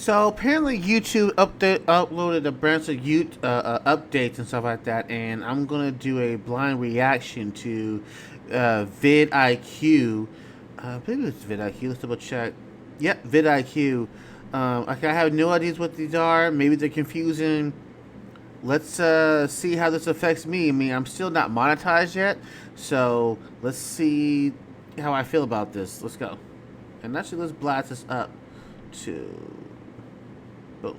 So apparently YouTube uploaded a bunch of updates and stuff like that, and I'm gonna do a blind reaction to vidIQ. I believe it's vidIQ. Let's double check. Yep, vidIQ. Okay, I have no ideas what these are. Maybe they're confusing. Let's see how this affects me. I mean, I'm still not monetized yet, so let's see how I feel about this. Let's go. And actually, let's blast this up to... Boom.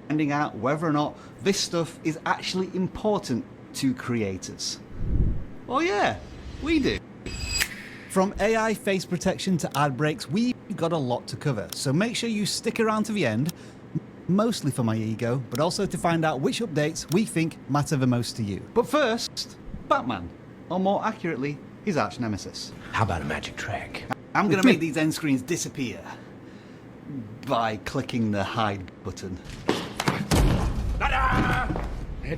Finding out whether or not this stuff is actually important to creators. Oh yeah, we do. From AI face protection to ad breaks, we've got a lot to cover, so make sure you stick around to the end, mostly for my ego, but also to find out which updates we think matter the most to you. But first, Batman, or more accurately, his arch nemesis. How about a magic trick? I'm gonna make these end screens disappear by clicking the hide button.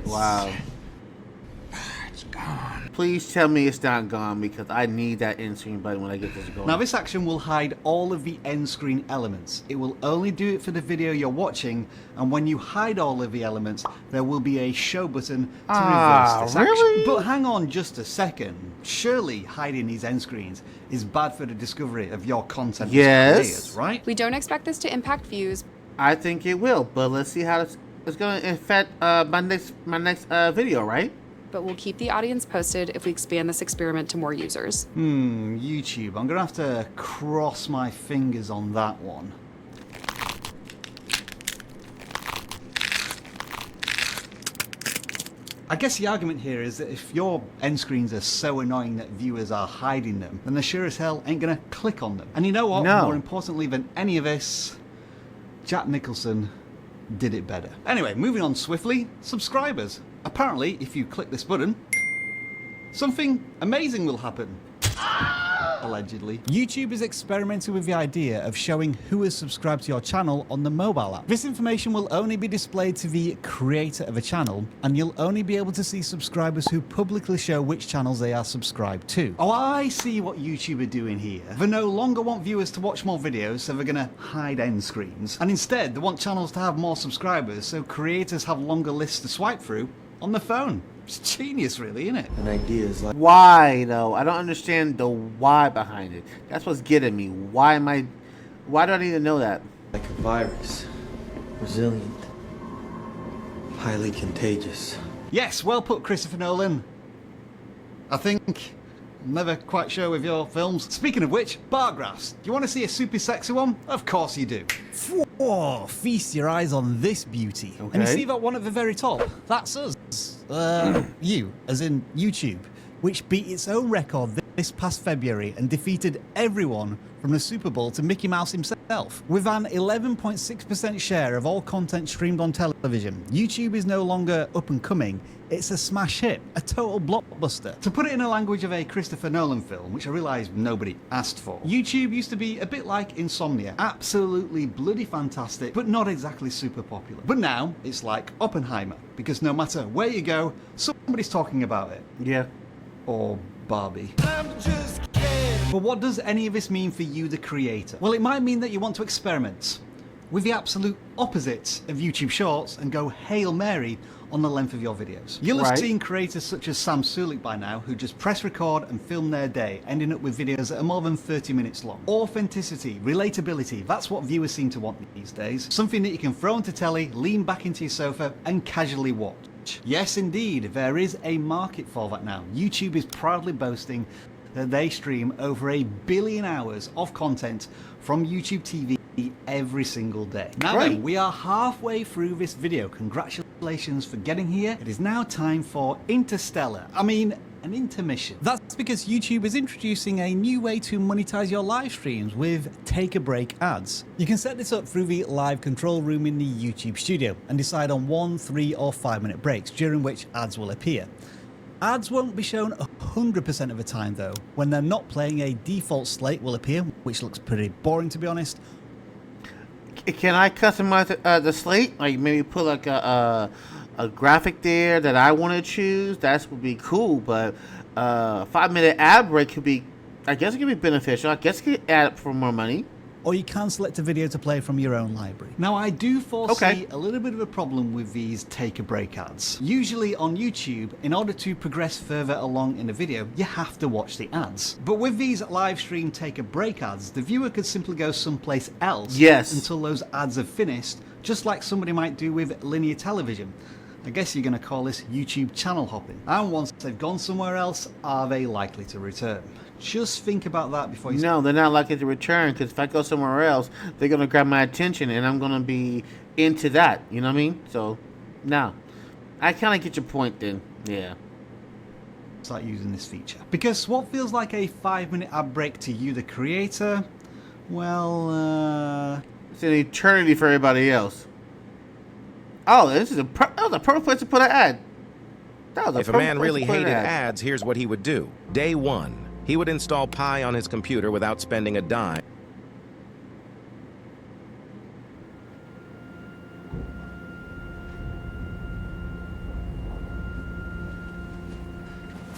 Wow. It's gone. Please tell me it's not gone, because I need that end screen button when I get this going. Now this action will hide all of the end screen elements. It will only do it for the video you're watching, and when you hide all of the elements, there will be a show button to reverse this action. But hang on just a second. Surely hiding these end screens is bad for the discovery of your content as creators, right? We don't expect this to impact views. I think it will, but let's see how it's going to affect my next video, right? But we'll keep the audience posted if we expand this experiment to more users. YouTube. I'm gonna have to cross my fingers on that one. I guess the argument here is that if your end screens are so annoying that viewers are hiding them, then they sure as hell ain't gonna click on them. And you know what? No. More importantly than any of this, Jack Nicholson did it better. Anyway, moving on swiftly, subscribers. Apparently, if you click this button, something amazing will happen. Allegedly. YouTube is experimenting with the idea of showing who has subscribed to your channel on the mobile app. This information will only be displayed to the creator of a channel, and you'll only be able to see subscribers who publicly show which channels they are subscribed to. Oh, I see what YouTube are doing here. They no longer want viewers to watch more videos, so they're gonna hide end screens. And instead, they want channels to have more subscribers, so creators have longer lists to swipe through on the phone. It's genius, really, isn't it? An idea is like... Why, though? I don't understand the why behind it. That's what's getting me. Why do I need to know that? like a virus. Resilient. Highly contagious. Yes, well put, Christopher Nolan. I think I'm never quite sure with your films. Speaking of which, bar graphs. Do you want to see a super sexy one? Of course you do. Whoa, feast your eyes on this beauty. Okay. And you see that one at the very top? That's us. You, as in YouTube, which beat its own record this past February and defeated everyone from the Super Bowl to Mickey Mouse himself. With an 11.6% share of all content streamed on television, YouTube is no longer up and coming, it's a smash hit, a total blockbuster. To put it in the language of a Christopher Nolan film, which I realise nobody asked for, YouTube used to be a bit like Insomnia. Absolutely bloody fantastic, but not exactly super popular. But now, it's like Oppenheimer, because no matter where you go, somebody's talking about it. Yeah. Or Barbie. But what does any of this mean for you, the creator? Well, it might mean that you want to experiment with the absolute opposite of YouTube Shorts and go Hail Mary on the length of your videos. You'll have seen creators such as Sam Sulik by now who just press record and film their day, ending up with videos that are more than 30 minutes long. Authenticity, relatability, that's what viewers seem to want these days. Something that you can throw onto telly, lean back into your sofa and casually watch. Yes, indeed, there is a market for that now. YouTube is proudly boasting that they stream over 1 billion hours of content from YouTube TV every single day. Now then, we are halfway through this video. Congratulations for getting here. It is now time for Interstellar. An intermission. That's because YouTube is introducing a new way to monetize your live streams with take a break ads. You can set this up through the live control room in the YouTube studio and decide on 1, 3 or 5 minute breaks during which ads will appear. Ads won't be shown 100% of the time though. When they're not playing, a default slate will appear, which looks pretty boring to be honest. Can I customize the slate? Like maybe put like a graphic there that I want to choose? That would be cool, but 5 minute ad break could be, I guess it could be beneficial. I guess it could add up for more money. or you can select a video to play from your own library. Now, I do foresee a little bit of a problem with these take a break ads. Usually on YouTube, in order to progress further along in a video, you have to watch the ads. But with these live stream take a break ads, the viewer could simply go someplace else until those ads are finished, just like somebody might do with linear television. I guess you're going to call this YouTube channel hopping. And once they've gone somewhere else, are they likely to return? Just think about that before you... No, they're not likely to return, because if I go somewhere else, they're going to grab my attention, and I'm going to be into that. You know what I mean? So, no. I kind of get your point then. Yeah. Start using this feature. Because what feels like a 5-minute ad break to you, the creator, well, it's an eternity for everybody else. Oh, this is that was a perfect place to put an ad. If a man really hated ads, here's what he would do. Day 1, he would install Pi on his computer without spending a dime.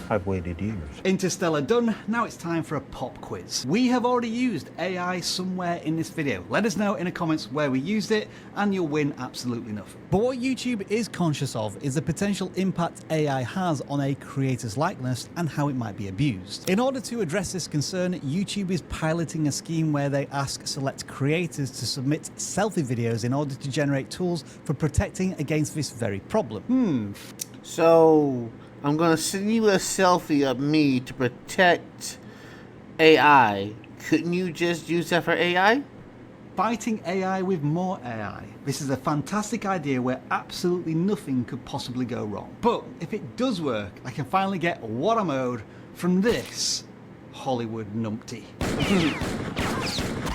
I've waited years. Interstellar done, now it's time for a pop quiz. We have already used AI somewhere in this video. Let us know in the comments where we used it and you'll win absolutely nothing. But what YouTube is conscious of is the potential impact AI has on a creator's likeness and how it might be abused. In order to address this concern, YouTube is piloting a scheme where they ask select creators to submit selfie videos in order to generate tools for protecting against this very problem. So, I'm going to send you a selfie of me to protect AI. Couldn't you just use that for AI? Fighting AI with more AI. This is a fantastic idea where absolutely nothing could possibly go wrong. But if it does work, I can finally get what I'm owed from this Hollywood numpty.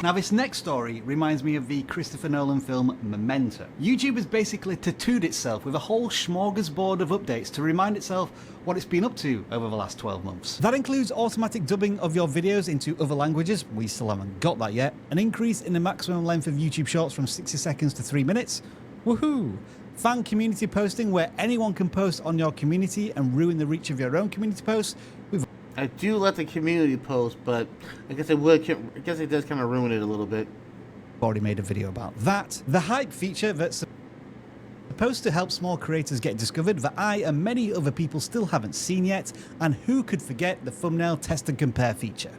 Now, this next story reminds me of the Christopher Nolan film Memento. YouTube has basically tattooed itself with a whole smorgasbord of updates to remind itself what it's been up to over the last 12 months. That includes automatic dubbing of your videos into other languages. We still haven't got that yet. An increase in the maximum length of YouTube Shorts from 60 seconds to 3 minutes. Woohoo! Fan community posting, where anyone can post on your community and ruin the reach of your own community posts. I do let the community post, but I guess it does kind of ruin it a little bit. Already made a video about that. The hype feature that's supposed to help small creators get discovered that I and many other people still haven't seen yet, and who could forget the thumbnail test and compare feature.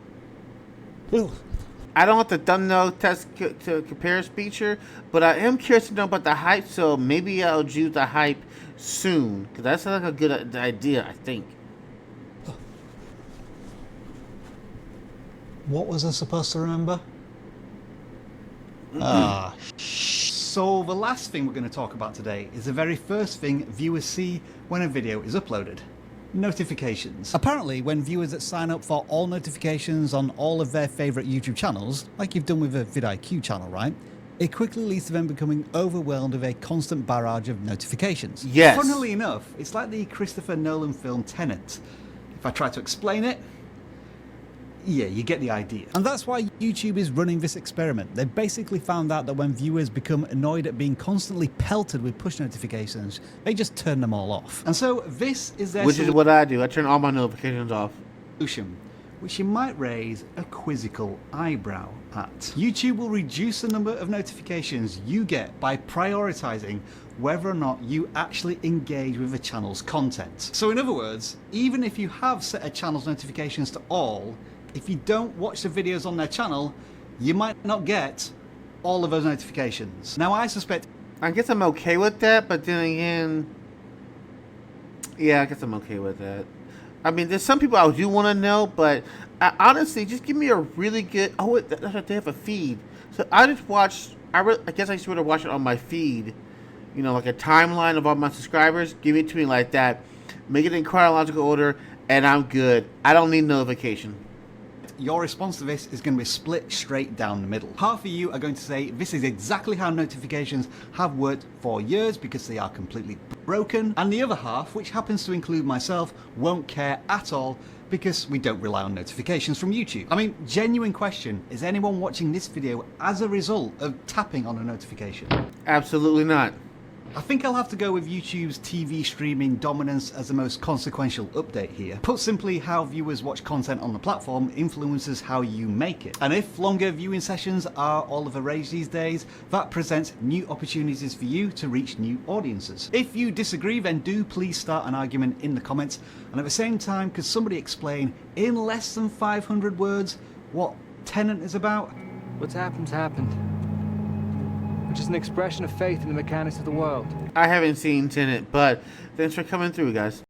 Ugh. I don't want the thumbnail test to compare feature, but I am curious to know about the hype, so maybe I'll do the hype soon, because that sounds like a good idea, I think. What was I supposed to remember? So the last thing we're going to talk about today is the very first thing viewers see when a video is uploaded. Notifications. Apparently, when viewers that sign up for all notifications on all of their favourite YouTube channels, like you've done with a vidIQ channel, right? It quickly leads to them becoming overwhelmed with a constant barrage of notifications. Yes. Funnily enough, it's like the Christopher Nolan film Tenet. If I try to explain it, yeah, you get the idea. And that's why YouTube is running this experiment. They've basically found out that when viewers become annoyed at being constantly pelted with push notifications, they just turn them all off. And so this is their Which is what I do. I turn all my notifications off. Solution, which you might raise a quizzical eyebrow at. YouTube will reduce the number of notifications you get by prioritizing whether or not you actually engage with the channel's content. So in other words, even if you have set a channel's notifications to all, if you don't watch the videos on their channel, you might not get all of those notifications. Now, I suspect... I guess I'm okay with that, but then again... Yeah, I guess I'm okay with that. I mean, there's some people I do want to know, but honestly, just give me a really good... Oh, wait, that's right, they have a feed. So I just watch... I guess I just would have watched it on my feed. You know, like a timeline of all my subscribers. Give it to me like that. Make it in chronological order, and I'm good. I don't need notification. Your response to this is going to be split straight down the middle. Half of you are going to say this is exactly how notifications have worked for years because they are completely broken, and the other half, which happens to include myself, won't care at all because we don't rely on notifications from YouTube. I mean, genuine question, is anyone watching this video as a result of tapping on a notification? Absolutely not. I think I'll have to go with YouTube's TV streaming dominance as the most consequential update here. Put simply, how viewers watch content on the platform influences how you make it. And if longer viewing sessions are all of the rage these days, that presents new opportunities for you to reach new audiences. If you disagree, then do please start an argument in the comments. And at the same time, could somebody explain in less than 500 words what Tenet is about? What's happened's happened. Which is an expression of faith in the mechanics of the world. I haven't seen Tenet, but thanks for coming through, guys.